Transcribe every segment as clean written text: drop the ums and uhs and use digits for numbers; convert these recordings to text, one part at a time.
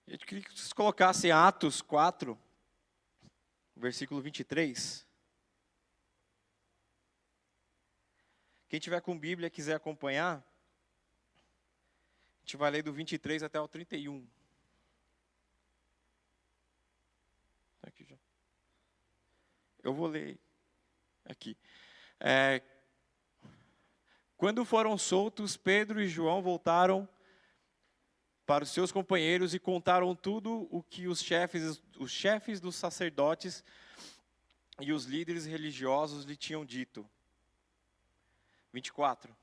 Eu queria que vocês colocassem Atos 4, versículo 23. Quem tiver com Bíblia e quiser acompanhar, a gente vai ler do 23 até o 31. Aqui já. Eu vou ler aqui. Quando foram soltos, Pedro e João voltaram para os seus companheiros e contaram tudo o que os chefes dos sacerdotes e os líderes religiosos lhe tinham dito. 24.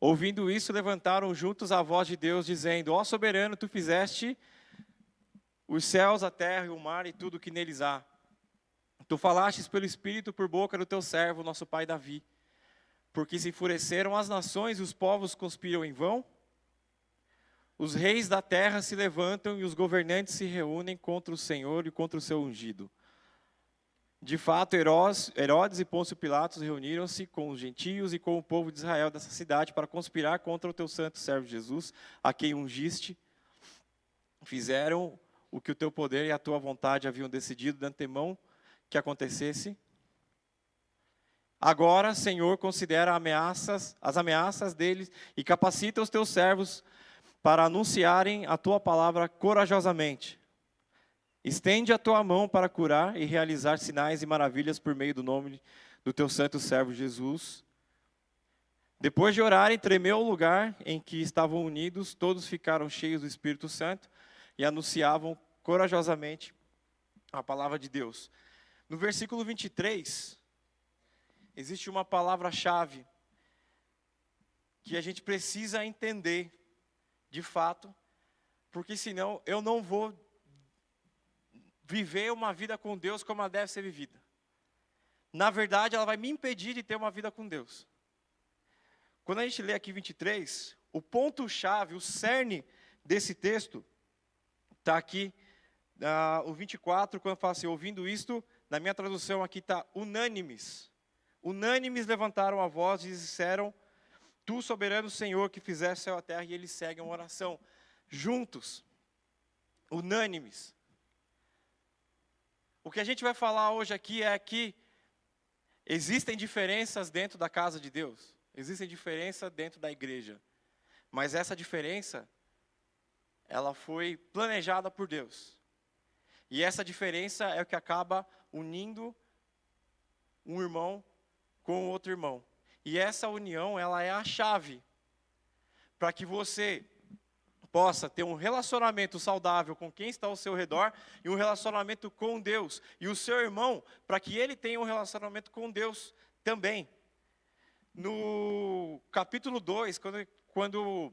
Ouvindo isso, levantaram juntos a voz de Deus, dizendo: Ó soberano, tu fizeste os céus, a terra e o mar e tudo o que neles há. Tu falastes pelo Espírito por boca do teu servo, nosso pai Davi. Porque se enfureceram as nações e os povos conspiram em vão? Os reis da terra se levantam e os governantes se reúnem contra o Senhor e contra o seu ungido. De fato, Herodes e Pôncio Pilatos reuniram-se com os gentios e com o povo de Israel dessa cidade para conspirar contra o teu santo servo Jesus, a quem ungiste. Fizeram o que o teu poder e a tua vontade haviam decidido de antemão que acontecesse. Agora, Senhor, considera as ameaças deles e capacita os teus servos para anunciarem a tua palavra corajosamente. Estende a tua mão para curar e realizar sinais e maravilhas por meio do nome do teu santo servo Jesus. Depois de orarem, tremeu o lugar em que estavam unidos, todos ficaram cheios do Espírito Santo e anunciavam corajosamente a palavra de Deus. No versículo 23, existe uma palavra-chave que a gente precisa entender de fato, porque senão eu não vou viver uma vida com Deus como ela deve ser vivida. Na verdade, ela vai me impedir de ter uma vida com Deus. Quando a gente lê aqui 23, o ponto-chave, o cerne desse texto, está aqui, o 24, quando fala assim, ouvindo isto, na minha tradução aqui está unânimes. Unânimes levantaram a voz e disseram: Tu, soberano Senhor, que fizeste o céu e a terra, e eles seguem uma oração. Juntos, unânimes. O que a gente vai falar hoje aqui é que existem diferenças dentro da casa de Deus. Existem diferenças dentro da igreja. Mas essa diferença, ela foi planejada por Deus. E essa diferença é o que acaba unindo um irmão com outro irmão. E essa união, ela é a chave para que você possa ter um relacionamento saudável com quem está ao seu redor e um relacionamento com Deus. E o seu irmão, para que ele tenha um relacionamento com Deus também. No capítulo 2, quando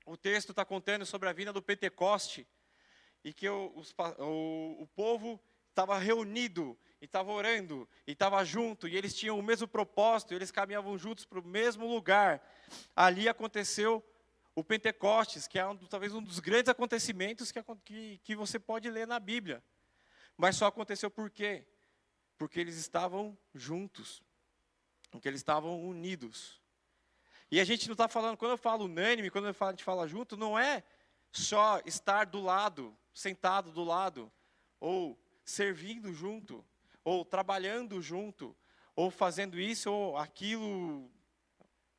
o texto está contando sobre a vinda do Pentecoste, e que o povo estava reunido, e estava orando, e estava junto, e eles tinham o mesmo propósito, eles caminhavam juntos para o mesmo lugar. Ali aconteceu o Pentecostes, que é talvez um dos grandes acontecimentos que você pode ler na Bíblia. Mas só aconteceu por quê? Porque eles estavam juntos, porque eles estavam unidos. E a gente não está falando, quando eu falo unânime, quando a gente fala junto, não é só estar do lado, sentado do lado, ou servindo junto, ou trabalhando junto, ou fazendo isso ou aquilo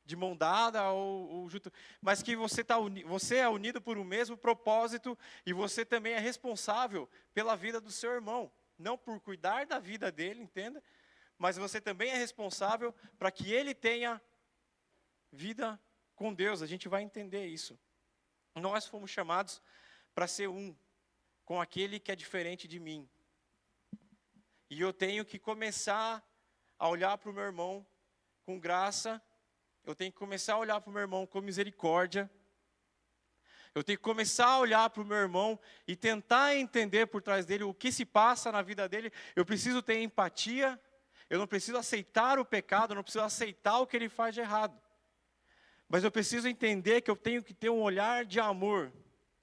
de mão dada, ou junto, mas que você é unido por um mesmo propósito, e você também é responsável pela vida do seu irmão, não por cuidar da vida dele, entenda, mas você também é responsável para que ele tenha vida com Deus. A gente vai entender isso. Nós fomos chamados para ser um com aquele que é diferente de mim. E eu tenho que começar a olhar para o meu irmão com graça. Eu tenho que começar a olhar para o meu irmão com misericórdia. Eu tenho que começar a olhar para o meu irmão e tentar entender por trás dele o que se passa na vida dele. Eu preciso ter empatia. Eu não preciso aceitar o pecado, eu não preciso aceitar o que ele faz de errado. Mas eu preciso entender que eu tenho que ter um olhar de amor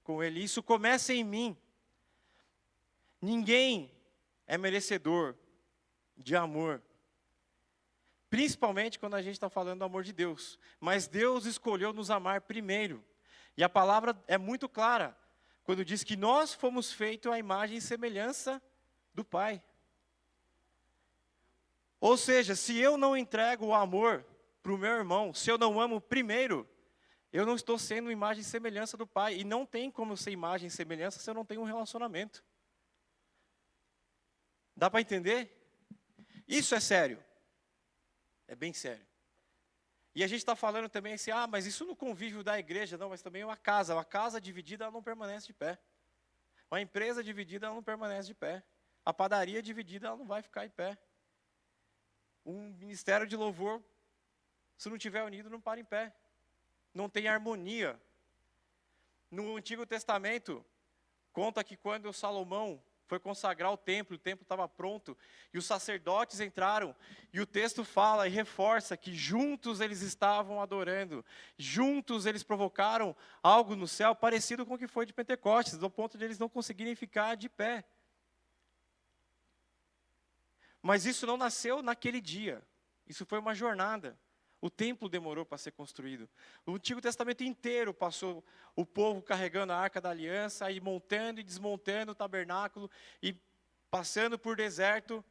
com ele. Isso começa em mim. Ninguém é merecedor de amor. Principalmente quando a gente está falando do amor de Deus. Mas Deus escolheu nos amar primeiro. E a palavra é muito clara. quando diz que nós fomos feitos à imagem e semelhança do Pai. Ou seja, se eu não entrego o amor para o meu irmão, se eu não amo primeiro, eu não estou sendo imagem e semelhança do Pai. E não tem como ser imagem e semelhança se eu não tenho um relacionamento. Dá para entender? Isso é sério. É bem sério. E a gente está falando também assim, mas isso no convívio da igreja, não, mas também uma casa. Uma casa dividida, ela não permanece de pé. Uma empresa dividida, ela não permanece de pé. A padaria dividida, ela não vai ficar em pé. Um ministério de louvor, se não estiver unido, não para em pé. Não tem harmonia. No Antigo Testamento, conta que quando Salomão foi consagrar o templo estava pronto, e os sacerdotes entraram, e o texto fala e reforça que juntos eles estavam adorando, juntos eles provocaram algo no céu parecido com o que foi de Pentecostes, do ponto de eles não conseguirem ficar de pé. Mas isso não nasceu naquele dia, isso foi uma jornada. O templo demorou para ser construído. O Antigo Testamento inteiro passou o povo carregando a Arca da Aliança, e montando e desmontando o tabernáculo, e passando por deserto.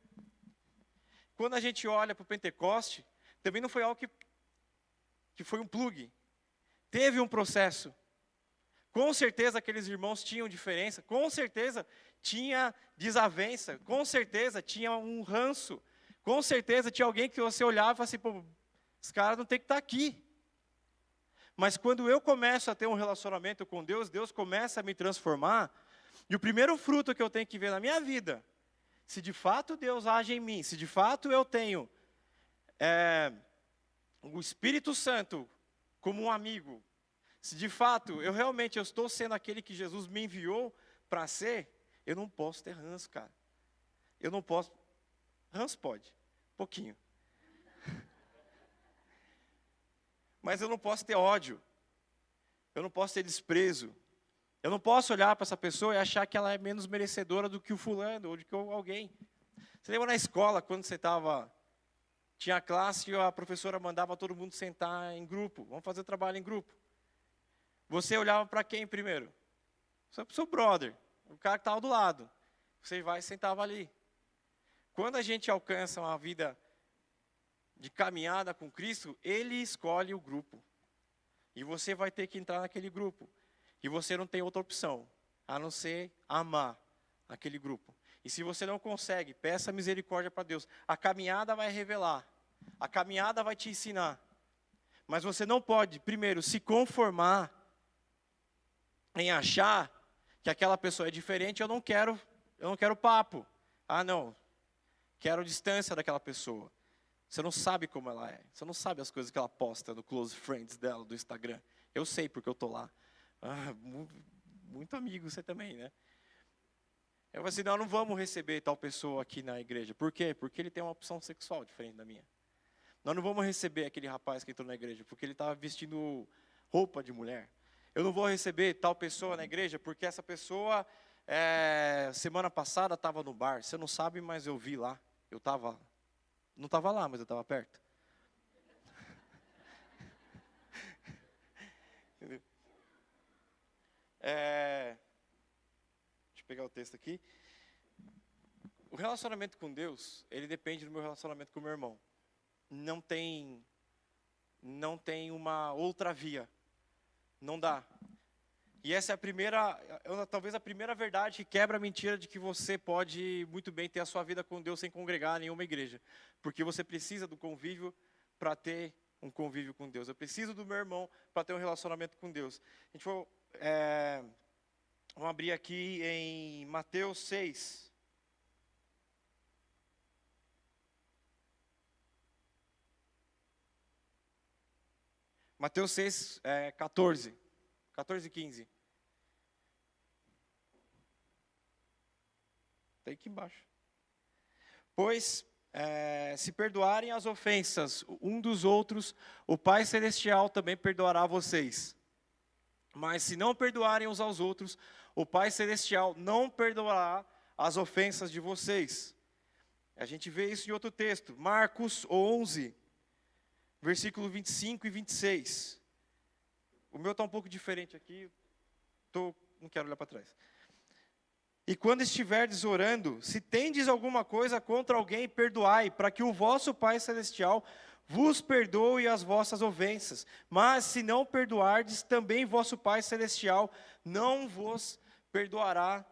Quando a gente olha para o Pentecoste, também não foi algo que foi um plug. Teve um processo. Com certeza aqueles irmãos tinham diferença, com certeza tinha desavença, com certeza tinha um ranço, com certeza tinha alguém que você olhava e falava assim, pô, os caras não tem que estar aqui. Mas quando eu começo a ter um relacionamento com Deus, Deus começa a me transformar. E o primeiro fruto que eu tenho que ver na minha vida, se de fato Deus age em mim, se de fato eu tenho o Espírito Santo como um amigo, se de fato eu estou sendo aquele que Jesus me enviou para ser, eu não posso ter ranço, cara. Eu não posso. Ranço pode, pouquinho. Mas eu não posso ter ódio, eu não posso ter desprezo, eu não posso olhar para essa pessoa e achar que ela é menos merecedora do que o fulano, ou do que alguém. Você lembra na escola, quando você tinha classe e a professora mandava todo mundo sentar em grupo, vamos fazer o trabalho em grupo. Você olhava para quem primeiro? Para o seu brother, o cara que estava do lado. Você vai e sentava ali. Quando a gente alcança uma vida de caminhada com Cristo, Ele escolhe o grupo. E você vai ter que entrar naquele grupo. E você não tem outra opção, a não ser amar aquele grupo. E se você não consegue, peça misericórdia para Deus. A caminhada vai revelar. A caminhada vai te ensinar. Mas você não pode, primeiro, se conformar em achar que aquela pessoa é diferente. Eu não quero papo. Não, quero distância daquela pessoa. Você não sabe como ela é. Você não sabe as coisas que ela posta no Close Friends dela, do Instagram. Eu sei porque eu estou lá. Muito amigo você também, né? Eu falei assim, não vamos receber tal pessoa aqui na igreja. Por quê? Porque ele tem uma opção sexual diferente da minha. Nós não vamos receber aquele rapaz que entrou na igreja porque ele estava vestindo roupa de mulher. Eu não vou receber tal pessoa na igreja porque essa pessoa, semana passada, estava no bar. Você não sabe, mas eu vi lá. Não estava lá, mas eu estava perto. Entendeu? Deixa eu pegar o texto aqui. O relacionamento com Deus, ele depende do meu relacionamento com o meu irmão. Não tem uma outra via. Não dá. E essa é talvez a primeira verdade que quebra a mentira de que você pode muito bem ter a sua vida com Deus sem congregar em nenhuma igreja. Porque você precisa do convívio para ter um convívio com Deus. Eu preciso do meu irmão para ter um relacionamento com Deus. A gente vamos abrir aqui em Mateus 6. Mateus 6, 14 e 15. Está aqui embaixo. Pois, se perdoarem as ofensas um dos outros, o Pai Celestial também perdoará vocês. Mas se não perdoarem uns aos outros, o Pai Celestial não perdoará as ofensas de vocês. A gente vê isso em outro texto, Marcos 11, versículo 25 e 26. O meu está um pouco diferente aqui. Estou não quero olhar para trás. E quando estiverdes orando, se tendes alguma coisa contra alguém, perdoai, para que o vosso Pai Celestial vos perdoe as vossas ofensas. Mas se não perdoardes, também vosso Pai Celestial não vos perdoará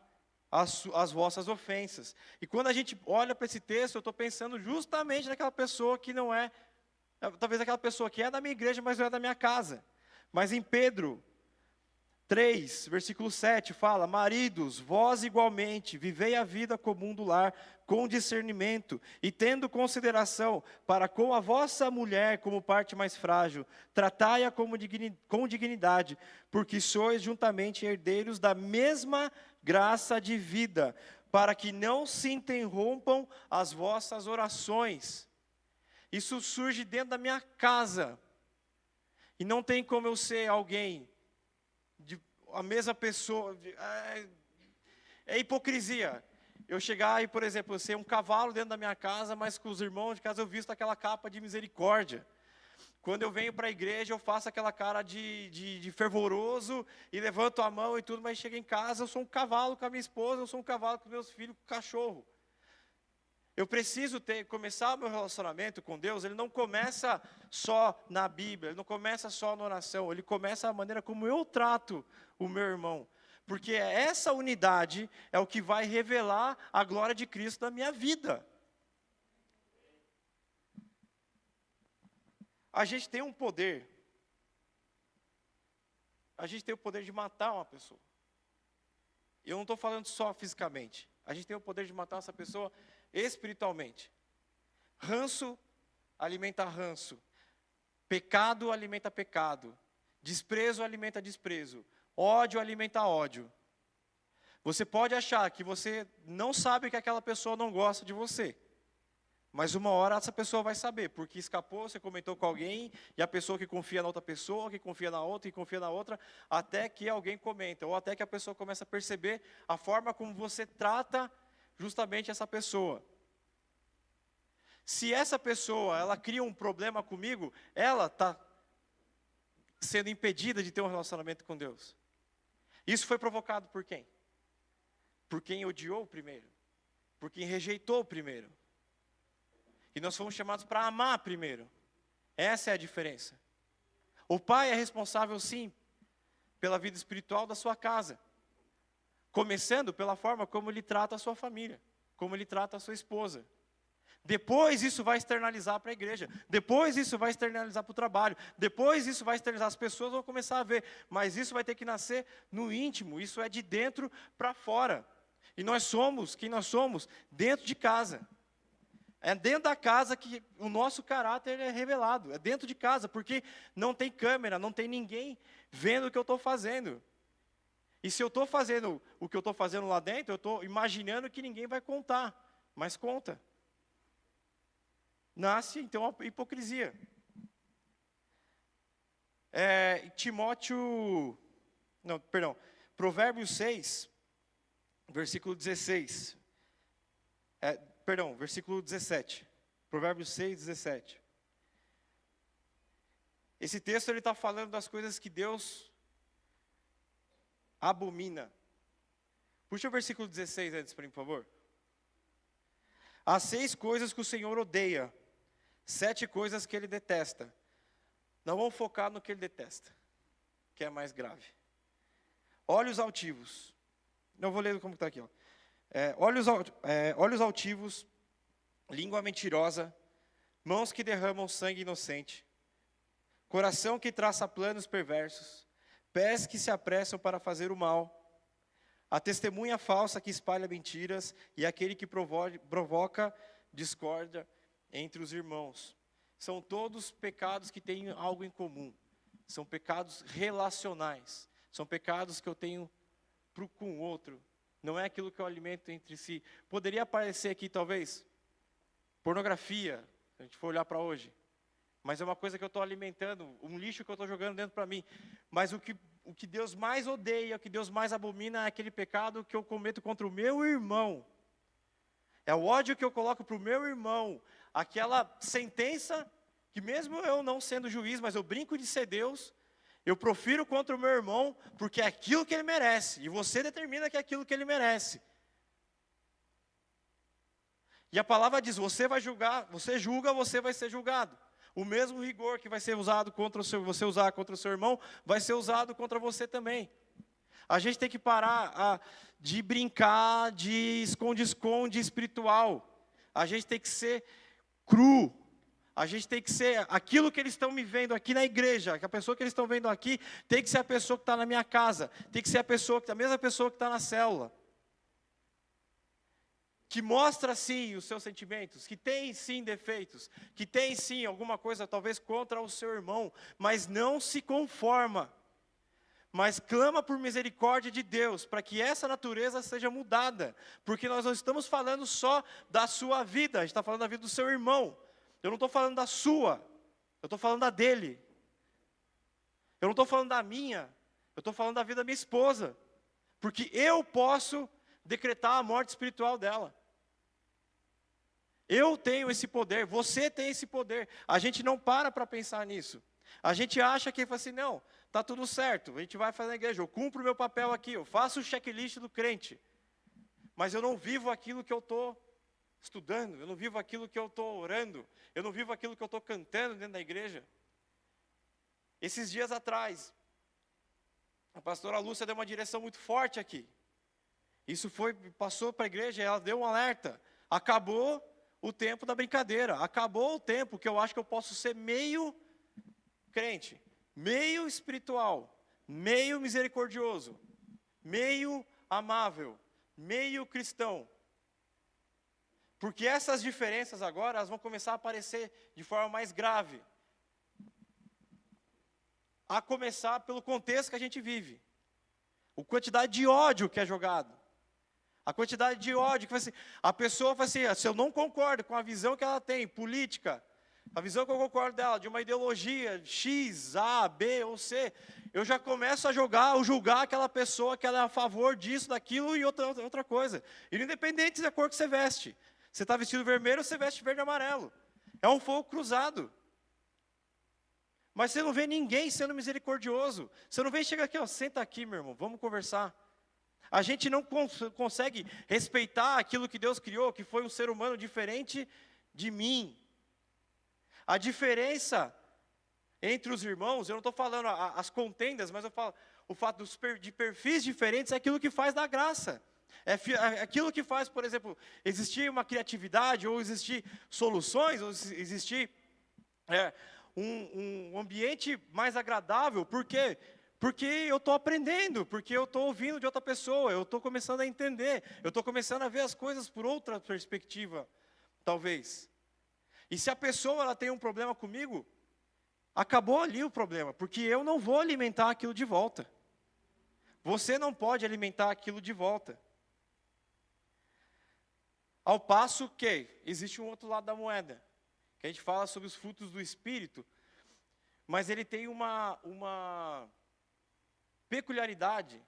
as vossas ofensas. E quando a gente olha para esse texto, eu estou pensando justamente naquela pessoa que não é, talvez aquela pessoa que é da minha igreja, mas não é da minha casa. Mas em Pedro 3, versículo 7, fala: maridos, vós igualmente, vivei a vida comum do lar, com discernimento, e tendo consideração para com a vossa mulher como parte mais frágil, tratai-a com dignidade, porque sois juntamente herdeiros da mesma graça de vida, para que não se interrompam as vossas orações. Isso surge dentro da minha casa, e não tem como eu ser alguém a mesma pessoa, é hipocrisia. Eu chegar e, por exemplo, eu ser um cavalo dentro da minha casa, mas com os irmãos de casa eu visto aquela capa de misericórdia. Quando eu venho para a igreja, eu faço aquela cara de fervoroso e levanto a mão e tudo, mas chego em casa, eu sou um cavalo com a minha esposa, eu sou um cavalo com meus filhos, com o cachorro. Eu preciso começar o meu relacionamento com Deus, ele não começa só na Bíblia, ele não começa só na oração, ele começa da maneira como eu trato o meu irmão. Porque essa unidade é o que vai revelar a glória de Cristo na minha vida. A gente tem um poder. A gente tem o poder de matar uma pessoa. Eu não estou falando só fisicamente. A gente tem o poder de matar essa pessoa espiritualmente. Ranço alimenta ranço. Pecado alimenta pecado. Desprezo alimenta desprezo. Ódio alimenta ódio. Você pode achar que você não sabe que aquela pessoa não gosta de você. Mas uma hora essa pessoa vai saber, porque escapou, você comentou com alguém, e a pessoa que confia na outra pessoa, que confia na outra, e confia na outra, até que alguém comenta, ou até que a pessoa começa a perceber a forma como você trata justamente essa pessoa. Se essa pessoa, ela cria um problema comigo, ela está sendo impedida de ter um relacionamento com Deus. Isso foi provocado por quem? Por quem odiou primeiro, por quem rejeitou primeiro. E nós fomos chamados para amar primeiro. Essa é a diferença. O pai é responsável, sim, pela vida espiritual da sua casa. Começando pela forma como ele trata a sua família, como ele trata a sua esposa. Depois isso vai externalizar para a igreja. Depois isso vai externalizar para o trabalho. Depois isso vai externalizar, as pessoas vão começar a ver. Mas isso vai ter que nascer no íntimo. Isso é de dentro para fora. E nós somos quem nós somos dentro de casa. É dentro da casa que o nosso caráter é revelado. É dentro de casa, porque não tem câmera, não tem ninguém vendo o que eu estou fazendo. E se eu estou fazendo o que eu estou fazendo lá dentro, eu estou imaginando que ninguém vai contar. Mas conta. Nasce, então, a hipocrisia. Provérbios 6, versículo 16. Versículo 17. Provérbios 6, 17. Esse texto ele está falando das coisas que Deus abomina. Puxa o versículo 16 antes para mim, por favor. Há 6 coisas que o Senhor odeia, 7 coisas que Ele detesta. Não vamos focar no que Ele detesta, que é mais grave. Olhos altivos. Não vou ler como está aqui. Olhos altivos, língua mentirosa, mãos que derramam sangue inocente, coração que traça planos perversos, pés que se apressam para fazer o mal, a testemunha falsa que espalha mentiras e aquele que provoca discórdia entre os irmãos. São todos pecados que têm algo em comum. São pecados relacionais. São pecados que eu tenho com o outro. Não é aquilo que eu alimento entre si. Poderia aparecer aqui, talvez, pornografia, se a gente for olhar para hoje. Mas é uma coisa que eu estou alimentando, um lixo que eu estou jogando dentro para mim. Mas o que Deus mais odeia, o que Deus mais abomina é aquele pecado que eu cometo contra o meu irmão. É o ódio que eu coloco para o meu irmão. Aquela sentença que mesmo eu não sendo juiz, mas eu brinco de ser Deus, Eu profiro contra o meu irmão porque é aquilo que ele merece. E você determina que é aquilo que ele merece. E a palavra diz, você vai julgar, você julga, você vai ser julgado. O mesmo rigor que vai ser usado contra você usar contra o seu irmão, vai ser usado contra você também. A gente tem que parar de brincar de esconde-esconde espiritual. A gente tem que ser cru. A gente tem que ser aquilo que eles estão me vendo aqui na igreja, que a pessoa que eles estão vendo aqui tem que ser a pessoa que está na minha casa, tem que ser a mesma pessoa que está na célula. Que mostra sim os seus sentimentos, que tem sim defeitos, que tem sim alguma coisa talvez contra o seu irmão, mas não se conforma. Mas clama por misericórdia de Deus, para que essa natureza seja mudada. Porque nós não estamos falando só da sua vida, a gente está falando da vida do seu irmão. Eu não estou falando da sua, eu estou falando da dele. Eu não estou falando da minha, eu estou falando da vida da minha esposa. Porque eu posso decretar a morte espiritual dela. Eu tenho esse poder, você tem esse poder. A gente não para pensar nisso. A gente acha que, assim, não, está tudo certo, a gente vai fazer na igreja, eu cumpro o meu papel aqui, eu faço o checklist do crente. Mas eu não vivo aquilo que eu estou estudando, eu não vivo aquilo que eu estou orando, eu não vivo aquilo que eu estou cantando dentro da igreja. Esses dias atrás, a pastora Lúcia deu uma direção muito forte aqui. Isso passou para a igreja, ela deu um alerta. Acabou o tempo da brincadeira, acabou o tempo que eu acho que eu posso ser meio crente, meio espiritual, meio misericordioso, meio amável, meio cristão. Porque essas diferenças agora, elas vão começar a aparecer de forma mais grave. A começar pelo contexto que a gente vive. A quantidade de ódio que é jogado. A quantidade de ódio que a pessoa fala assim, se eu não concordo com a visão que ela tem, política, a visão que eu concordo dela, de uma ideologia X, A, B ou C, eu já começo a julgar aquela pessoa que ela é a favor disso, daquilo e outra coisa. E independente da cor que você veste. Você está vestido vermelho, você veste verde e amarelo. É um fogo cruzado. Mas você não vê ninguém sendo misericordioso. Você não vê, chega aqui, ó, senta aqui, meu irmão, vamos conversar. A gente não consegue respeitar aquilo que Deus criou, que foi um ser humano diferente de mim. A diferença entre os irmãos, eu não estou falando as contendas, mas eu falo o fato de perfis diferentes é aquilo que faz da graça. É aquilo que faz, por exemplo, existir uma criatividade, ou existir soluções, ou existir um ambiente mais agradável. Por quê? Porque eu estou aprendendo, porque eu estou ouvindo de outra pessoa, eu estou começando a entender, eu estou começando a ver as coisas por outra perspectiva, talvez. E se a pessoa ela tem um problema comigo, acabou ali o problema, porque eu não vou alimentar aquilo de volta. Você não pode alimentar aquilo de volta. Ao passo que existe um outro lado da moeda, que a gente fala sobre os frutos do Espírito, mas ele tem uma peculiaridade,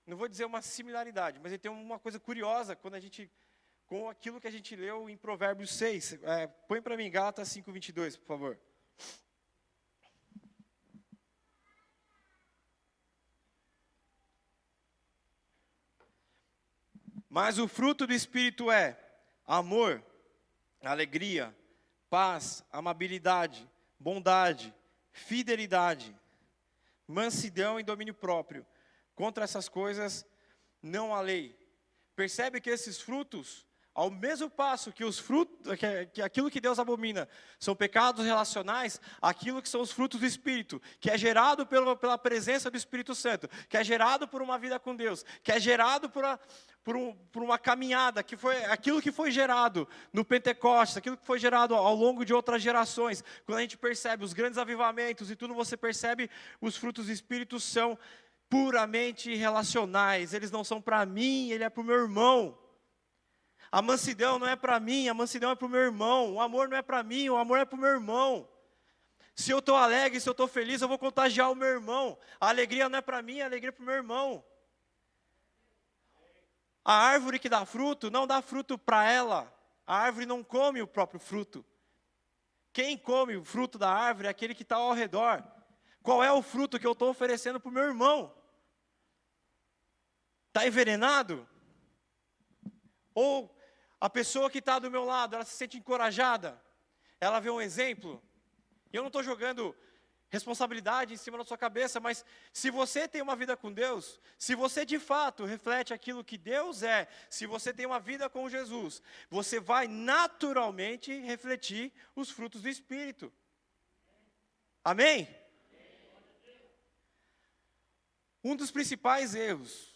não vou dizer uma similaridade, mas ele tem uma coisa curiosa com aquilo que a gente leu em Provérbios 6. Põe para mim Gálatas 5:22, por favor. Mas o fruto do Espírito é amor, alegria, paz, amabilidade, bondade, fidelidade, mansidão e domínio próprio. Contra essas coisas não há lei. Percebe que esses frutos, ao mesmo passo que os frutos, que aquilo que Deus abomina, são pecados relacionais, aquilo que são os frutos do Espírito, que é gerado pela presença do Espírito Santo, que é gerado por uma vida com Deus, que é gerado por uma caminhada, que foi aquilo que foi gerado no Pentecostes, aquilo que foi gerado ao longo de outras gerações. Quando a gente percebe os grandes avivamentos e tudo, você percebe os frutos do Espírito são puramente relacionais. Eles não são para mim, ele é para o meu irmão. A mansidão não é para mim, a mansidão é para o meu irmão. O amor não é para mim, o amor é para o meu irmão. Se eu estou alegre, se eu estou feliz, eu vou contagiar o meu irmão. A alegria não é para mim, a alegria é para o meu irmão. A árvore que dá fruto, não dá fruto para ela. A árvore não come o próprio fruto. Quem come o fruto da árvore é aquele que está ao redor. Qual é o fruto que eu estou oferecendo para o meu irmão? Está envenenado? Ou a pessoa que está do meu lado, ela se sente encorajada? Ela vê um exemplo? Eu não estou jogando responsabilidade em cima da sua cabeça, mas se você tem uma vida com Deus, se você de fato reflete aquilo que Deus é, se você tem uma vida com Jesus, você vai naturalmente refletir os frutos do Espírito. Amém? Um dos principais erros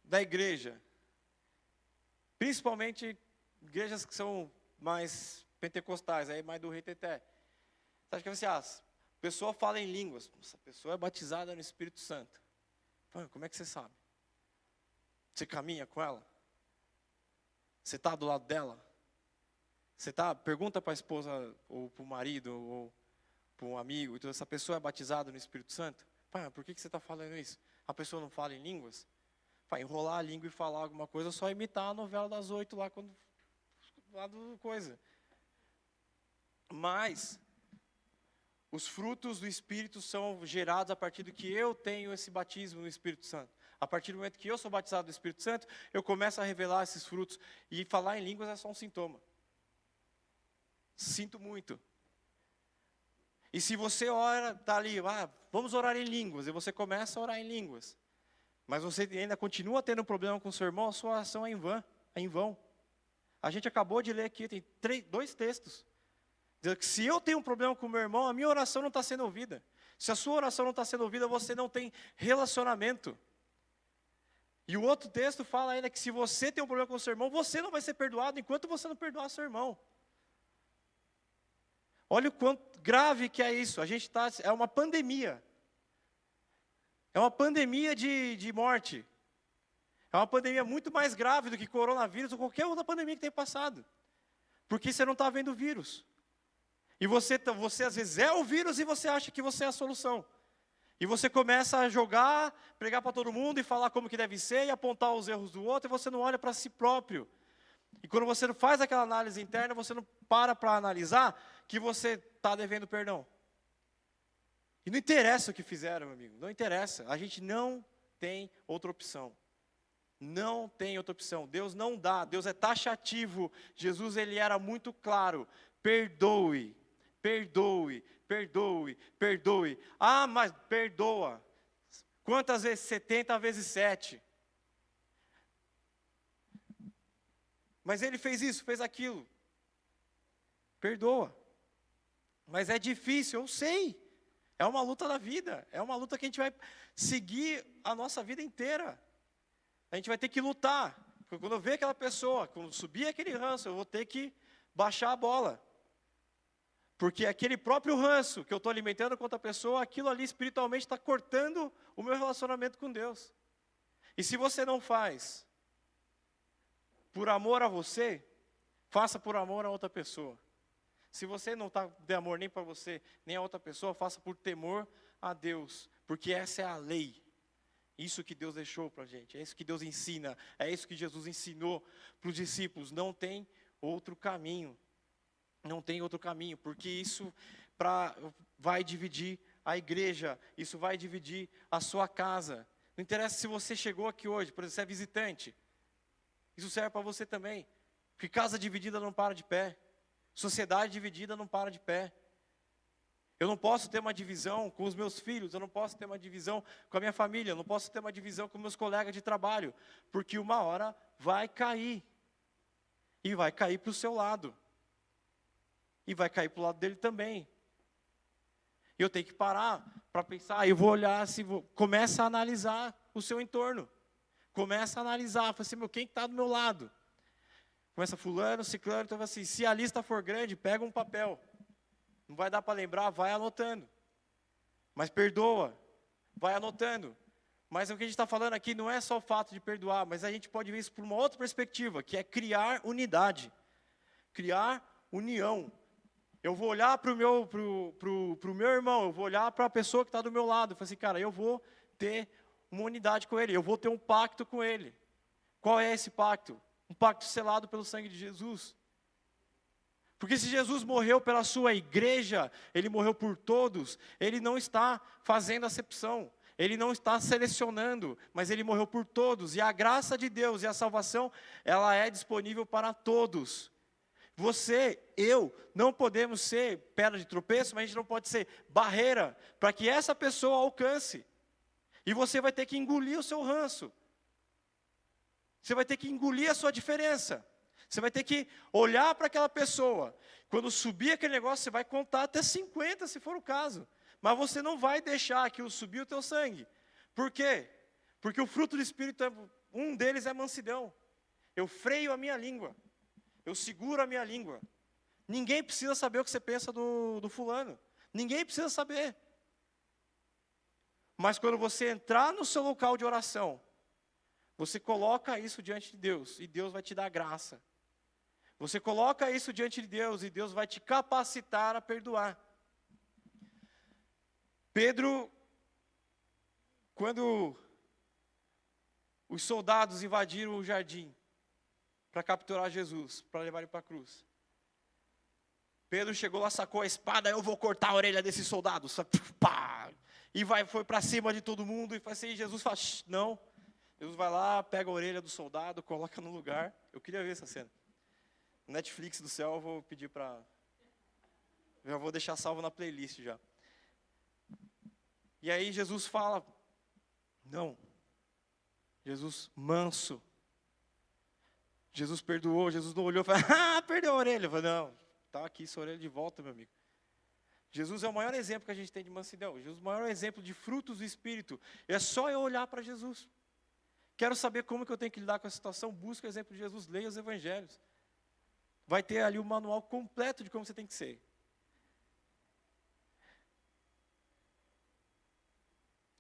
da igreja, principalmente igrejas que são mais pentecostais, aí mais do reteté, você acha que você acha? A pessoa fala em línguas. Nossa, a pessoa é batizada no Espírito Santo. Como é que você sabe? Você caminha com ela? Você está do lado dela? Pergunta para a esposa, ou para o marido, ou para um amigo, então essa pessoa é batizada no Espírito Santo? Por que você está falando isso? A pessoa não fala em línguas? Enrolar a língua e falar alguma coisa, só imitar a novela das 8 lá, lá do coisa. Mas os frutos do Espírito são gerados a partir do que eu tenho esse batismo no Espírito Santo. A partir do momento que eu sou batizado do Espírito Santo, eu começo a revelar esses frutos. E falar em línguas é só um sintoma. Sinto muito. E se você ora, está ali, vamos orar em línguas, e você começa a orar em línguas, mas você ainda continua tendo um problema com o seu irmão, a sua oração é em vão. A gente acabou de ler aqui, tem 2 textos. Se eu tenho um problema com o meu irmão, a minha oração não está sendo ouvida. Se a sua oração não está sendo ouvida, você não tem relacionamento. E o outro texto fala ainda que se você tem um problema com o seu irmão, você não vai ser perdoado enquanto você não perdoar seu irmão. Olha o quanto grave que é isso. É uma pandemia. É uma pandemia de morte. É uma pandemia muito mais grave do que coronavírus ou qualquer outra pandemia que tenha passado. Porque você não está vendo o vírus. E você às vezes é o vírus e você acha que você é a solução. E você começa a jogar, pregar para todo mundo e falar como que deve ser e apontar os erros do outro e você não olha para si próprio. E quando você não faz aquela análise interna, você não para analisar que você está devendo perdão. E não interessa o que fizeram, meu amigo, não interessa. A gente não tem outra opção. Não tem outra opção. Deus não dá, Deus é taxativo. Jesus, ele era muito claro. Perdoe, perdoe, perdoe, perdoe. Mas perdoa. Quantas vezes? 70 vezes 7. Mas ele fez isso, fez aquilo. Perdoa. Mas é difícil, eu sei. É uma luta da vida. É uma luta que a gente vai seguir a nossa vida inteira. A gente vai ter que lutar. Porque quando eu ver aquela pessoa, quando subir aquele ranço, eu vou ter que baixar a bola. Porque aquele próprio ranço que eu estou alimentando contra a pessoa, aquilo ali espiritualmente está cortando o meu relacionamento com Deus. E se você não faz por amor a você, faça por amor a outra pessoa. Se você não está de amor nem para você, nem a outra pessoa, faça por temor a Deus. Porque essa é a lei. Isso que Deus deixou para a gente, é isso que Deus ensina, é isso que Jesus ensinou para os discípulos. Não tem outro caminho. Não tem outro caminho, porque isso vai dividir a igreja, isso vai dividir a sua casa. Não interessa se você chegou aqui hoje, por exemplo, você é visitante. Isso serve para você também. Porque casa dividida não para de pé. Sociedade dividida não para de pé. Eu não posso ter uma divisão com os meus filhos, eu não posso ter uma divisão com a minha família, eu não posso ter uma divisão com meus colegas de trabalho, porque uma hora vai cair. E vai cair para o seu lado. E vai cair para o lado dele também. E eu tenho que parar para pensar, eu vou olhar, começa a analisar o seu entorno. Começa a analisar, fala assim, quem está do meu lado? Começa fulano, ciclano, então assim, se a lista for grande, pega um papel. Não vai dar para lembrar, vai anotando. Mas perdoa, vai anotando. Mas o que a gente está falando aqui não é só o fato de perdoar, mas a gente pode ver isso por uma outra perspectiva, que é criar unidade. Criar união. Eu vou olhar para o meu irmão, eu vou olhar para a pessoa que está do meu lado, e falar assim, cara, eu vou ter uma unidade com ele, eu vou ter um pacto com ele. Qual é esse pacto? Um pacto selado pelo sangue de Jesus. Porque se Jesus morreu pela sua igreja, ele morreu por todos, ele não está fazendo acepção, ele não está selecionando, mas ele morreu por todos. E a graça de Deus e a salvação, ela é disponível para todos. Você, eu, não podemos ser pedra de tropeço, mas a gente não pode ser barreira para que essa pessoa alcance. E você vai ter que engolir o seu ranço. Você vai ter que engolir a sua diferença. Você vai ter que olhar para aquela pessoa. Quando subir aquele negócio, você vai contar até 50, se for o caso. Mas você não vai deixar aquilo subir o teu sangue. Por quê? Porque o fruto do Espírito, um deles é mansidão. Eu freio a minha língua. Eu seguro a minha língua. Ninguém precisa saber o que você pensa do fulano. Ninguém precisa saber. Mas quando você entrar no seu local de oração, você coloca isso diante de Deus, e Deus vai te dar graça. Você coloca isso diante de Deus, e Deus vai te capacitar a perdoar. Pedro, quando os soldados invadiram o jardim para capturar Jesus, para levar ele para a cruz, Pedro chegou lá, sacou a espada: eu vou cortar a orelha desse soldado. Pá! E foi para cima de todo mundo, e faz assim, Jesus fala: não. Jesus vai lá, pega a orelha do soldado, coloca no lugar. Eu queria ver essa cena. Netflix do céu, eu vou pedir para... Já vou deixar salvo na playlist já. E aí Jesus fala: não. Jesus manso. Jesus perdoou, Jesus não olhou e falou: perdeu a orelha. Eu falei: não, está aqui sua orelha de volta, meu amigo. Jesus é o maior exemplo que a gente tem de mansidão. Jesus é o maior exemplo de frutos do Espírito. É só eu olhar para Jesus. Quero saber como que eu tenho que lidar com essa situação. Busca o exemplo de Jesus, leia os evangelhos. Vai ter ali o manual completo de como você tem que ser.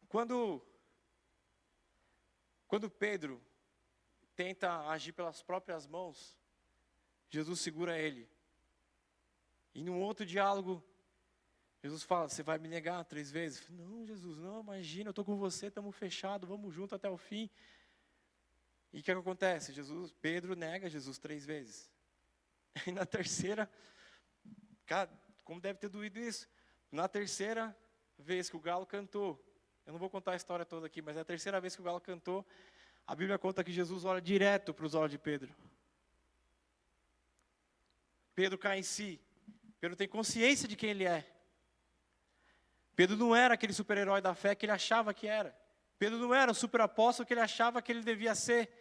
Quando Pedro tenta agir pelas próprias mãos, Jesus segura ele. E num outro diálogo, Jesus fala: você vai me negar 3 vezes? Não, Jesus, não, imagina, eu estou com você, estamos fechados, vamos junto até o fim. E o que acontece? Pedro nega Jesus 3 vezes. E na terceira, cara, como deve ter doído isso? Na terceira vez que o galo cantou, eu não vou contar a história toda aqui, mas é a terceira vez que o galo cantou, a Bíblia conta que Jesus olha direto para os olhos de Pedro. Pedro cai em si. Pedro tem consciência de quem ele é. Pedro não era aquele super-herói da fé que ele achava que era. Pedro não era o super-apóstolo que ele achava que ele devia ser.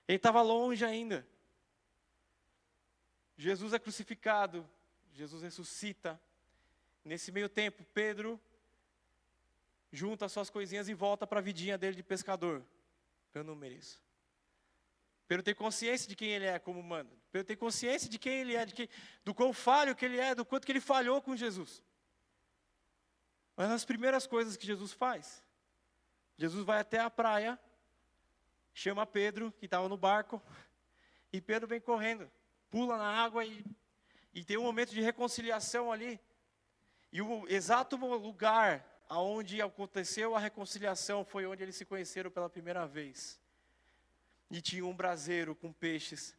Ele estava longe ainda. Jesus é crucificado, Jesus ressuscita. Nesse meio tempo, Pedro junta as suas coisinhas e volta para a vidinha dele de pescador. Eu não mereço. Pedro tem consciência de quem ele é como humano. Pedro tem consciência de quem ele é, do quão falho que ele é, do quanto que ele falhou com Jesus. Mas nas primeiras coisas que Jesus faz, Jesus vai até a praia, chama Pedro, que estava no barco, e Pedro vem correndo, pula na água e tem um momento de reconciliação ali. E o exato lugar onde aconteceu a reconciliação foi onde eles se conheceram pela primeira vez. E tinha um braseiro com peixes,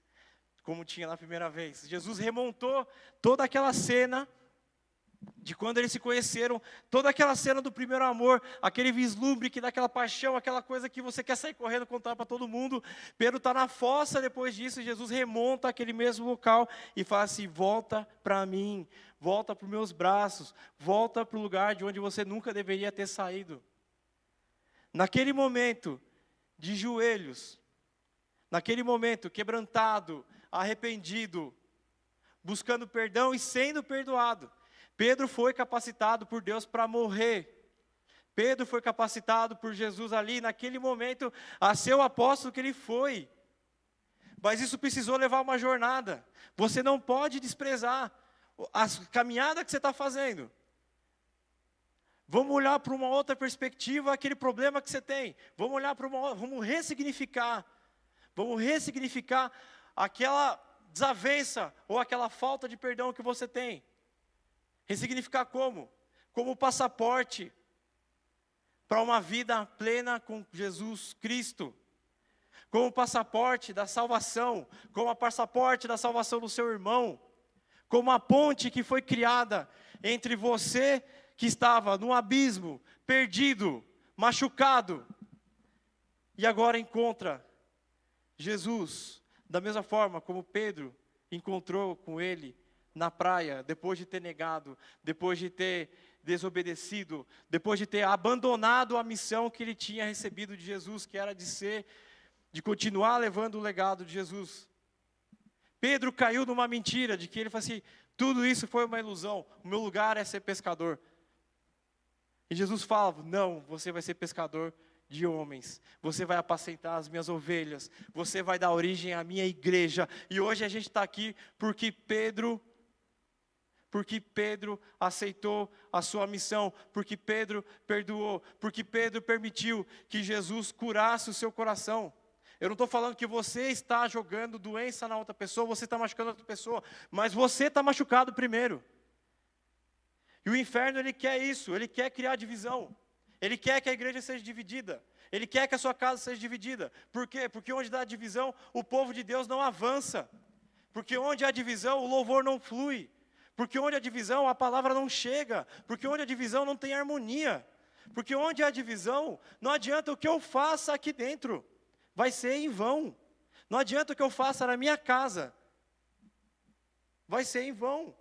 como tinha na primeira vez. Jesus remontou toda aquela cena de quando eles se conheceram, toda aquela cena do primeiro amor, aquele vislumbre que dá aquela paixão, aquela coisa que você quer sair correndo, contar para todo mundo. Pedro está na fossa depois disso, e Jesus remonta aquele mesmo local e fala assim: volta para mim, volta para os meus braços, volta para o lugar de onde você nunca deveria ter saído. Naquele momento, de joelhos, naquele momento, quebrantado, arrependido, buscando perdão e sendo perdoado, Pedro foi capacitado por Deus para morrer. Pedro foi capacitado por Jesus ali, naquele momento, a ser o apóstolo que ele foi. Mas isso precisou levar uma jornada. Você não pode desprezar a caminhada que você está fazendo. Vamos olhar para uma outra perspectiva, aquele problema que você tem. Vamos olhar para vamos ressignificar. Vamos ressignificar aquela desavença ou aquela falta de perdão que você tem. Ressignificar como? Como passaporte para uma vida plena com Jesus Cristo. Como passaporte da salvação. Como passaporte da salvação do seu irmão. como a ponte que foi criada entre você que estava no abismo, perdido, machucado, e agora encontra Jesus, da mesma forma como Pedro encontrou com ele na praia, depois de ter negado, depois de ter desobedecido, depois de ter abandonado a missão que ele tinha recebido de Jesus, que era de continuar levando o legado de Jesus. Pedro caiu numa mentira, de que ele falou assim, tudo isso foi uma ilusão, o meu lugar é ser pescador. E Jesus fala, não, você vai ser pescador de homens, você vai apacentar as minhas ovelhas, você vai dar origem à minha igreja. E hoje a gente está aqui porque Pedro aceitou a sua missão, porque Pedro perdoou, porque Pedro permitiu que Jesus curasse o seu coração. Eu não estou falando que você está jogando doença na outra pessoa, você está machucando a outra pessoa, mas você está machucado primeiro. E o inferno, ele quer isso, ele quer criar divisão. Ele quer que a igreja seja dividida. Ele quer que a sua casa seja dividida. Por quê? Porque onde dá divisão, o povo de Deus não avança. Porque onde há divisão, o louvor não flui. Porque onde há divisão, a palavra não chega. Porque onde há divisão, não tem harmonia. Porque onde há divisão, não adianta o que eu faça aqui dentro. Vai ser em vão. Não adianta o que eu faça na minha casa. Vai ser em vão.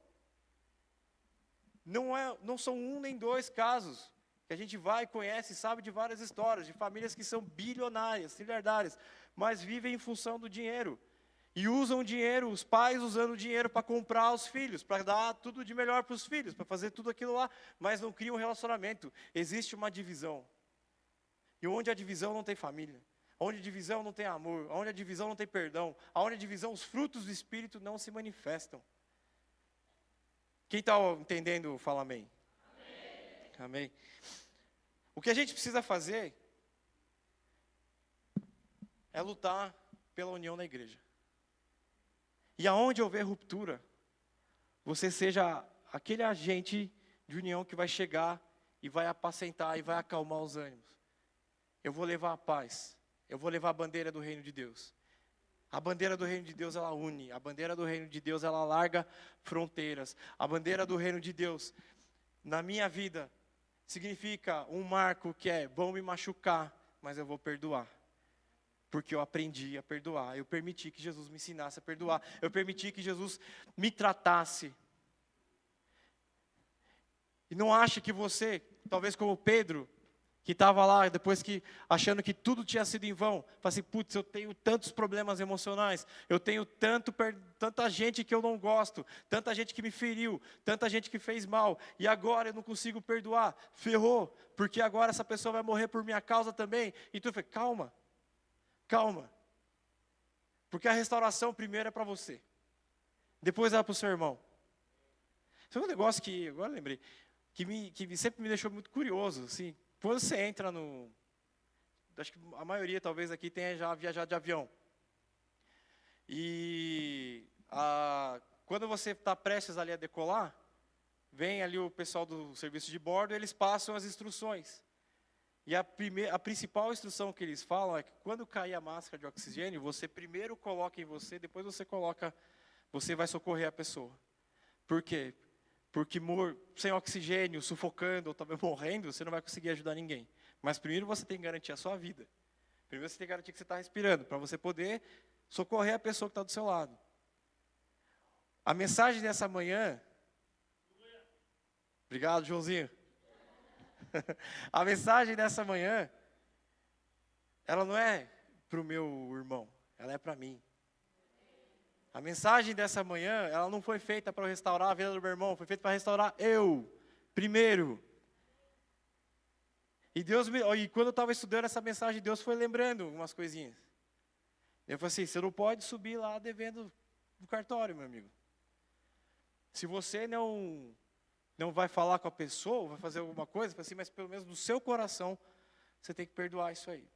Não são um nem dois casos que a gente vai, conhece, sabe de várias histórias, de famílias que são bilionárias, trilhardárias, mas vivem em função do dinheiro. E usam o dinheiro, os pais usando o dinheiro para comprar os filhos, para dar tudo de melhor para os filhos, para fazer tudo aquilo lá, mas não criam um relacionamento. Existe uma divisão. E onde há divisão não tem família. Onde a divisão não tem amor, onde a divisão não tem perdão, onde a divisão, os frutos do Espírito não se manifestam. Quem está entendendo, fala amém. Amém. Amém. O que a gente precisa fazer é lutar pela união na igreja. E aonde houver ruptura, você seja aquele agente de união que vai chegar e vai apacentar e vai acalmar os ânimos. Eu vou levar a paz. Eu vou levar a bandeira do reino de Deus. A bandeira do reino de Deus, ela une. A bandeira do reino de Deus, ela larga fronteiras. A bandeira do reino de Deus, na minha vida, significa um marco que é, vão me machucar, mas eu vou perdoar. Porque eu aprendi a perdoar. Eu permiti que Jesus me ensinasse a perdoar. Eu permiti que Jesus me tratasse. E não ache que você, talvez como Pedro, que estava lá, depois que, achando que tudo tinha sido em vão, fala assim, putz, eu tenho tantos problemas emocionais, eu tenho tanta gente que eu não gosto, tanta gente que me feriu, tanta gente que fez mal, e agora eu não consigo perdoar, ferrou, porque agora essa pessoa vai morrer por minha causa também. E tu fala, calma, porque a restauração primeiro é para você, depois é para o seu irmão. Isso é um negócio que, agora lembrei, que sempre me deixou muito curioso, assim. Quando você entra acho que a maioria talvez aqui tenha já viajado de avião. E quando você está prestes ali a decolar, vem ali o pessoal do serviço de bordo, eles passam as instruções. E a principal instrução que eles falam é que quando cair a máscara de oxigênio, você primeiro coloca em você, depois você vai socorrer a pessoa. Por quê? Porque sem oxigênio, sufocando ou também morrendo, você não vai conseguir ajudar ninguém. Mas primeiro você tem que garantir a sua vida. Primeiro você tem que garantir que você está respirando, para você poder socorrer a pessoa que está do seu lado. A mensagem dessa manhã... Obrigado, Joãozinho. A mensagem dessa manhã, ela não é para o meu irmão, ela é para mim. A mensagem dessa manhã, ela não foi feita para restaurar a vida do meu irmão, foi feita para restaurar eu, primeiro. E quando eu estava estudando essa mensagem, Deus foi lembrando umas coisinhas. Eu falei assim, você não pode subir lá devendo no cartório, meu amigo. Se você não vai falar com a pessoa, vai fazer alguma coisa, assim, mas pelo menos no seu coração, você tem que perdoar isso aí.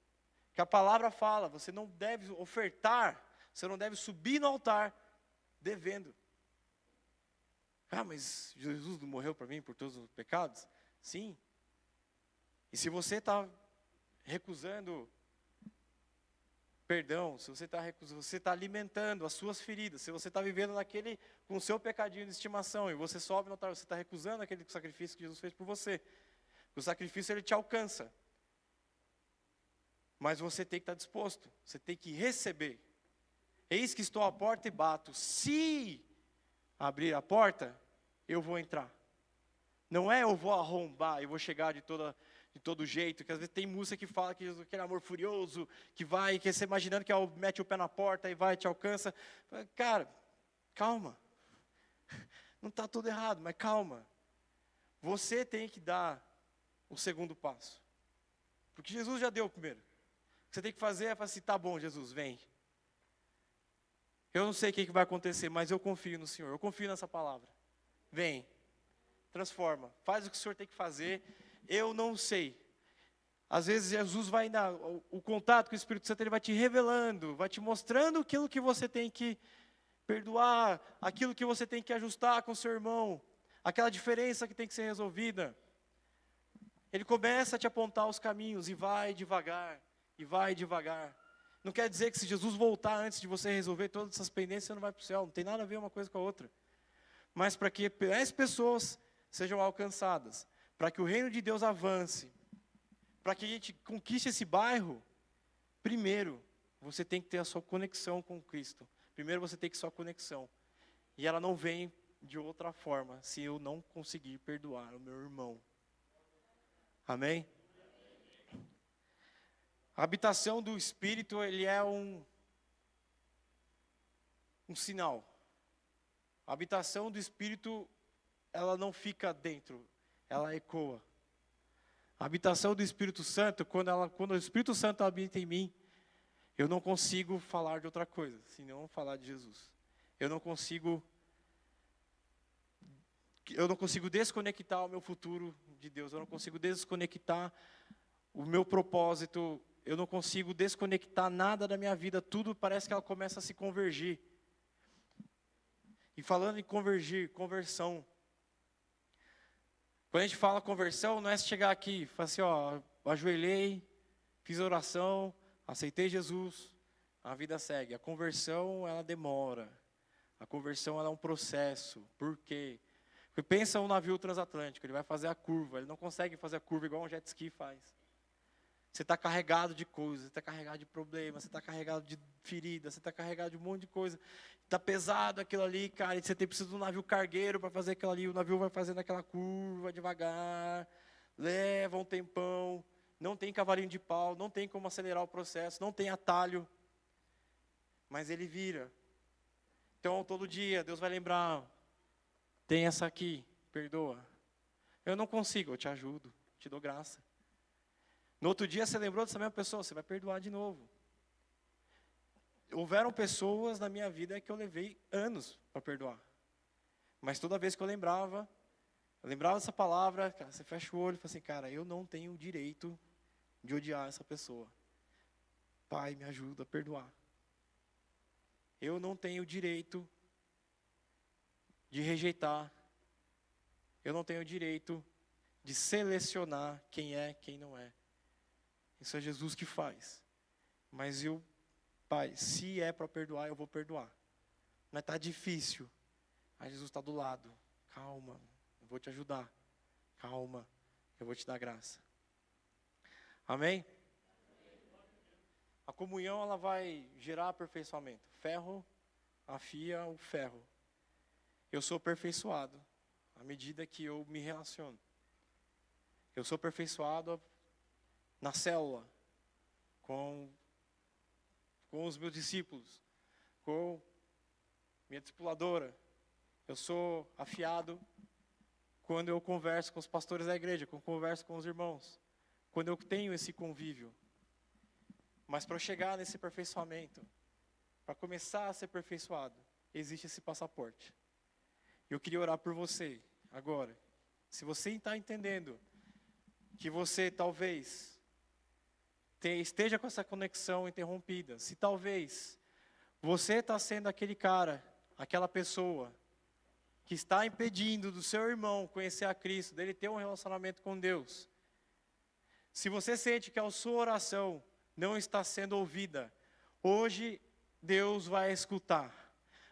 Que a palavra fala, você não deve ofertar, você não deve subir no altar devendo. Ah, mas Jesus não morreu para mim por todos os pecados? Sim. E se você está recusando perdão, se você está alimentando as suas feridas, se você está vivendo com o seu pecadinho de estimação, e você sobe no altar, você está recusando aquele sacrifício que Jesus fez por você. O sacrifício, ele te alcança. Mas você tem que estar disposto, você tem que receber. Eis que estou à porta e bato. Se abrir a porta, eu vou entrar. Não é eu vou arrombar, eu vou chegar de todo jeito, que às vezes tem música que fala que aquele amor furioso, que você imaginando que mete o pé na porta e vai, te alcança. Cara, calma. Não está tudo errado, mas calma. Você tem que dar o segundo passo. Porque Jesus já deu o primeiro. O que você tem que fazer é falar assim, tá bom, Jesus, vem. Eu não sei o que vai acontecer, mas eu confio no Senhor, eu confio nessa palavra. Vem, transforma, faz o que o Senhor tem que fazer. Eu não sei. Às vezes Jesus vai dar o contato com o Espírito Santo, ele vai te revelando, vai te mostrando aquilo que você tem que perdoar, aquilo que você tem que ajustar com o seu irmão, aquela diferença que tem que ser resolvida. Ele começa a te apontar os caminhos e vai devagar, e vai devagar. Não quer dizer que se Jesus voltar antes de você resolver todas essas pendências, você não vai para o céu. Não tem nada a ver uma coisa com a outra. Mas para que as pessoas sejam alcançadas, para que o reino de Deus avance, para que a gente conquiste esse bairro, primeiro, você tem que ter a sua conexão com Cristo. Primeiro você tem que ter a sua conexão. E ela não vem de outra forma, se eu não conseguir perdoar o meu irmão. Amém? A habitação do Espírito, ele é um sinal. A habitação do Espírito, ela não fica dentro, ela ecoa. A habitação do Espírito Santo, quando o Espírito Santo habita em mim, eu não consigo falar de outra coisa, senão falar de Jesus. Eu não consigo desconectar o meu futuro de Deus, eu não consigo desconectar o meu propósito, eu não consigo desconectar nada da minha vida, tudo parece que ela começa a se convergir. E falando em conversão, quando a gente fala conversão, não é chegar aqui e falar assim, ó, ajoelhei, fiz oração, aceitei Jesus, a vida segue. A conversão, ela demora. A conversão, ela é um processo. Por quê? Porque pensa um navio transatlântico, ele vai fazer a curva, ele não consegue fazer a curva igual um jet ski faz. Você está carregado de coisas, você está carregado de problemas, você está carregado de feridas, você está carregado de um monte de coisa. Está pesado aquilo ali, cara, e você precisa de um navio cargueiro para fazer aquilo ali. O navio vai fazendo aquela curva devagar, leva um tempão, não tem cavalinho de pau, não tem como acelerar o processo, não tem atalho, mas ele vira. Então, todo dia, Deus vai lembrar, tem essa aqui, perdoa. Eu não consigo, eu te ajudo, te dou graça. No outro dia, você lembrou dessa mesma pessoa, você vai perdoar de novo. Houveram pessoas na minha vida que eu levei anos para perdoar. Mas toda vez que eu lembrava dessa palavra, cara, você fecha o olho e fala assim, cara, eu não tenho o direito de odiar essa pessoa. Pai, me ajuda a perdoar. Eu não tenho o direito de rejeitar. Eu não tenho o direito de selecionar quem é, quem não é. Isso é Jesus que faz. Mas Pai, se é para perdoar, eu vou perdoar. Mas está difícil. Aí Jesus está do lado. Calma, eu vou te ajudar. Calma, eu vou te dar graça. Amém? A comunhão, ela vai gerar aperfeiçoamento. Ferro afia o ferro. Eu sou aperfeiçoado à medida que eu me relaciono. Eu sou aperfeiçoado na célula, com os meus discípulos, com minha discipuladora. Eu sou afiado quando eu converso com os pastores da igreja, quando eu converso com os irmãos, quando eu tenho esse convívio. Mas para eu chegar nesse aperfeiçoamento, para começar a ser aperfeiçoado, existe esse passaporte. Eu queria orar por você agora. Se você está entendendo que você talvez esteja com essa conexão interrompida, se talvez você está sendo aquele cara, aquela pessoa que está impedindo do seu irmão conhecer a Cristo, dele ter um relacionamento com Deus, se você sente que a sua oração não está sendo ouvida, hoje Deus vai escutar.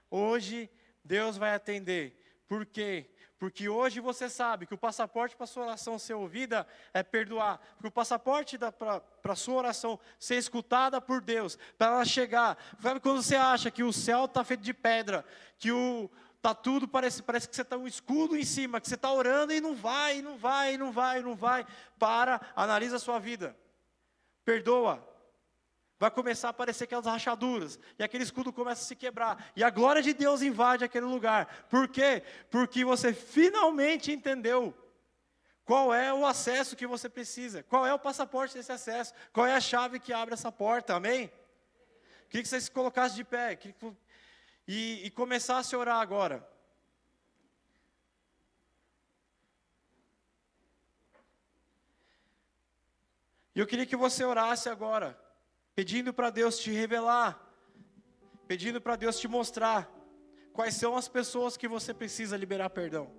Hoje Deus vai atender. Por quê? Porque hoje você sabe que o passaporte para a sua oração ser ouvida é perdoar. Porque o passaporte para a sua oração ser escutada por Deus, para ela chegar. Sabe quando você acha que o céu está feito de pedra, que tá tudo, parece que você está um escudo em cima, que você está orando e não vai. Para, analisa a sua vida. Perdoa. Vai começar a aparecer aquelas rachaduras, e aquele escudo começa a se quebrar, e a glória de Deus invade aquele lugar. Por quê? Porque você finalmente entendeu qual é o acesso que você precisa, qual é o passaporte desse acesso, qual é a chave que abre essa porta, amém? Queria que você se colocasse de pé, e começasse a orar agora. E eu queria que você orasse agora, pedindo para Deus te revelar, pedindo para Deus te mostrar quais são as pessoas que você precisa liberar perdão.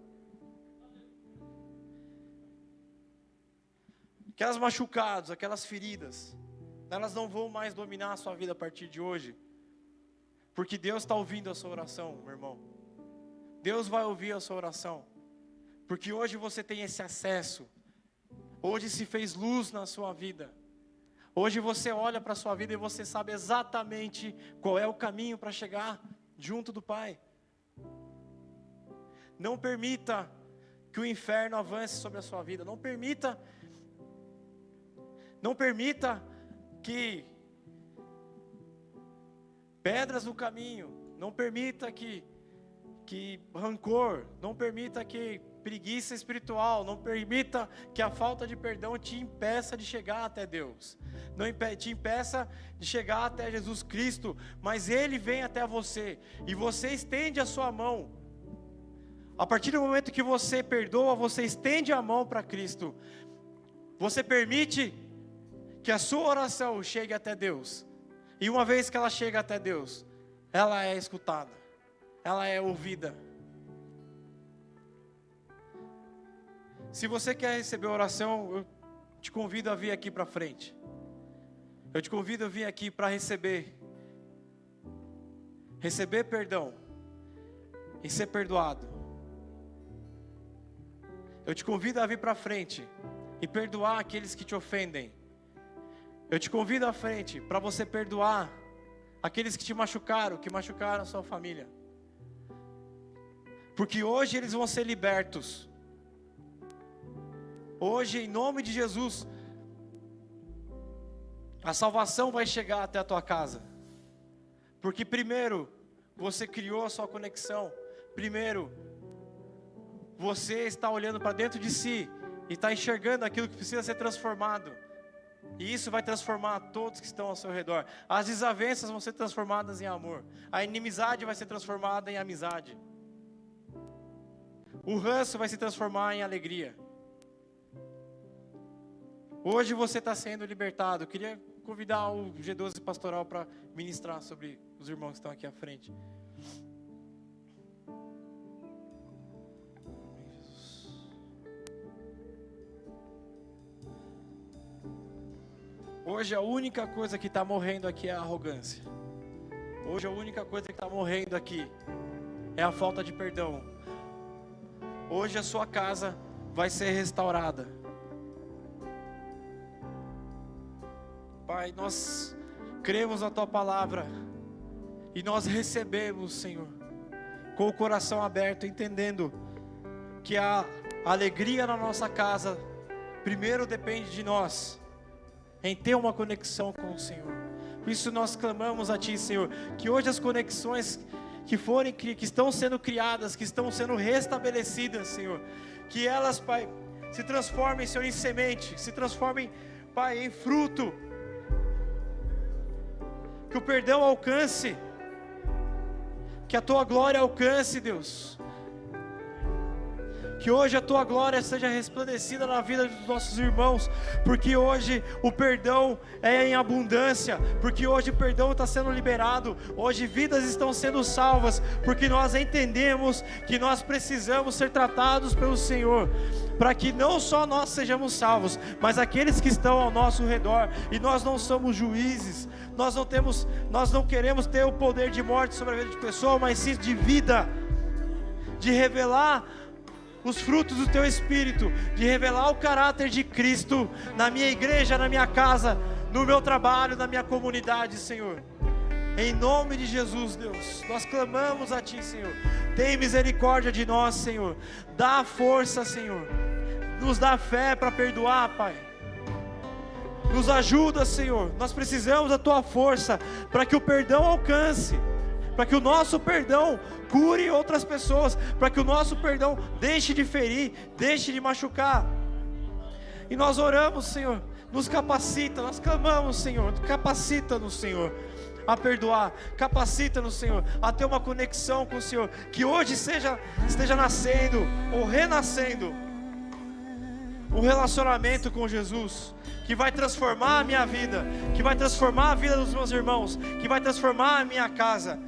Aquelas machucados, aquelas feridas, elas não vão mais dominar a sua vida a partir de hoje, porque Deus está ouvindo a sua oração, meu irmão. Deus vai ouvir a sua oração, porque hoje você tem esse acesso, hoje se fez luz na sua vida. Hoje você olha para a sua vida e você sabe exatamente qual é o caminho para chegar junto do Pai. Não permita que o inferno avance sobre a sua vida. Não permita que pedras no caminho, não permita que rancor, não permita que preguiça espiritual, não permita que a falta de perdão te impeça de chegar até Deus, não te impeça de chegar até Jesus Cristo, mas Ele vem até você, e você estende a sua mão. A partir do momento que você perdoa, você estende a mão para Cristo, você permite que a sua oração chegue até Deus, e uma vez que ela chega até Deus, ela é escutada, ela é ouvida. Se você quer receber oração, eu te convido a vir aqui para frente. Eu te convido a vir aqui para receber perdão e ser perdoado. Eu te convido a vir para frente e perdoar aqueles que te ofendem. Eu te convido à frente para você perdoar aqueles que te machucaram, que machucaram a sua família. Porque hoje eles vão ser libertos. Hoje, em nome de Jesus, a salvação vai chegar até a tua casa. Porque primeiro, você criou a sua conexão. Primeiro, você está olhando para dentro de si e está enxergando aquilo que precisa ser transformado. E isso vai transformar todos que estão ao seu redor. As desavenças vão ser transformadas em amor. A inimizade vai ser transformada em amizade. O ranço vai se transformar em alegria. Hoje você está sendo libertado. Eu queria convidar o G12 Pastoral para ministrar sobre os irmãos que estão aqui à frente. Hoje a única coisa que está morrendo aqui é a arrogância. Hoje a única coisa que está morrendo aqui é a falta de perdão. Hoje a sua casa vai ser restaurada. Pai, nós cremos na Tua palavra e nós recebemos, Senhor, com o coração aberto, entendendo que a alegria na nossa casa primeiro depende de nós, em ter uma conexão com o Senhor. Por isso nós clamamos a Ti, Senhor, que hoje as conexões que estão sendo criadas, que estão sendo restabelecidas, Senhor, que elas, Pai, se transformem, Senhor, em semente, se transformem, Pai, em fruto. Que o perdão alcance, que a Tua glória alcance, Deus. Que hoje a Tua glória seja resplandecida na vida dos nossos irmãos, porque hoje o perdão é em abundância, porque hoje o perdão está sendo liberado, hoje vidas estão sendo salvas, porque nós entendemos que nós precisamos ser tratados pelo Senhor, para que não só nós sejamos salvos, mas aqueles que estão ao nosso redor, e nós não somos juízes, nós não queremos ter o poder de morte sobre a vida de pessoa, mas sim de vida, de revelar os frutos do Teu Espírito, de revelar o caráter de Cristo na minha igreja, na minha casa, no meu trabalho, na minha comunidade, Senhor. Em nome de Jesus, Deus, nós clamamos a Ti, Senhor. Tem misericórdia de nós, Senhor. Dá força, Senhor. Nos dá fé para perdoar, Pai. Nos ajuda, Senhor. Nós precisamos da Tua força para que o perdão alcance, para que o nosso perdão cure outras pessoas, para que o nosso perdão deixe de ferir, deixe de machucar. E nós oramos, Senhor, nos capacita, nós clamamos, Senhor, capacita-nos, Senhor, a perdoar, capacita-nos, Senhor, a ter uma conexão com o Senhor, que hoje esteja nascendo ou renascendo um relacionamento com Jesus, que vai transformar a minha vida, que vai transformar a vida dos meus irmãos, que vai transformar a minha casa,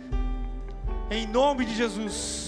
em nome de Jesus.